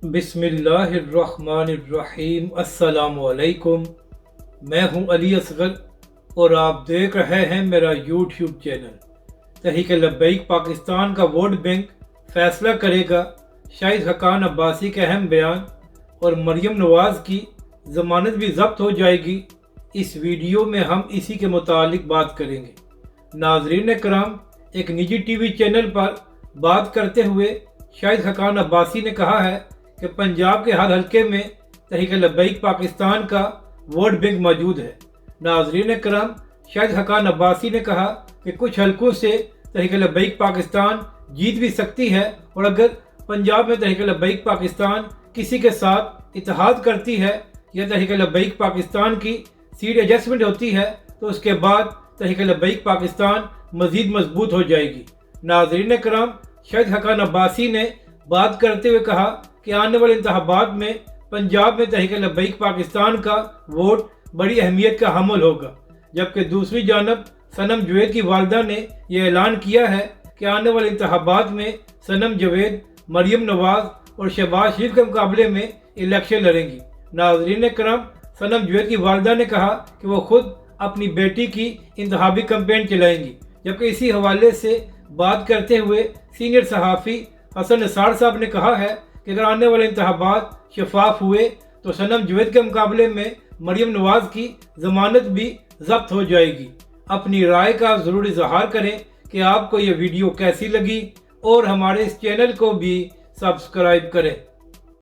बिस्मिल्लाहिर्रहमानिर्रहीम। अस्सलाम वालेकुम। मैं हूं अली असगर और आप देख रहे हैं मेरा यूट्यूब चैनल। तहरीक लब्बैक पाकिस्तान का वोट बैंक फैसला करेगा। शाहिद हक़ान अब्बासी के अहम बयान और मरियम नवाज़ की ज़मानत भी ज़ब्त हो जाएगी। इस वीडियो में हम इसी के मुतालिक बात करेंगे। नाज़रीन कराम, एक निजी टीवी चैनल पर बात करते हुए शाहिद हक़ान अब्बासी ने कहा है कि पंजाब के हर हलके में तहरीक लब्बैक पाकिस्तान का वोट बैंक मौजूद है। नाज़रीन कराम, शाहिद हक़ान अब्बासी ने कहा कि कुछ हलकों से तहरीक लब्बैक पाकिस्तान जीत भी सकती है और अगर पंजाब में तहरीक लब्बैक पाकिस्तान किसी के साथ इत्तेहाद करती है या तहरीक लब्बैक पाकिस्तान की सीट एडजस्टमेंट होती है तो उसके बाद तहरीक लब्बैक पाकिस्तान मज़ीद मजबूत हो जाएगी। नाज़रीन कराम, शाहिद हक़ान अब्बासी ने बात करते हुए कहा कि आने वाले इंतखाबात में पंजाब में तहरीक लब्बैक पाकिस्तान का वोट बड़ी अहमियत का हामिल होगा। जबकि दूसरी जानब सनम जवेद की वालदा ने यह ऐलान किया है कि आने वाले इंतखाबात में सनम जवेद, मरियम नवाज़ और शहबाज शरीफ के मुकाबले में इलेक्शन लड़ेंगी। नाज़रीन करम, सनम जवेद की वालदा ने कहा कि वो खुद अपनी बेटी की इंतखाबी कैंपेन चलाएंगी। जबकि इसी हवाले से बात करते हुए सीनियर सहाफ़ी हसन निसार साहब ने कहा है कि अगर आने वाले इंतखाबात शफाफ हुए तो सनम जवेद के मुकाबले में मरियम नवाज़ की ज़मानत भी ज़ब्त हो जाएगी। अपनी राय का ज़रूर इज़हार करें कि आपको ये वीडियो कैसी लगी और हमारे इस चैनल को भी सब्सक्राइब करें।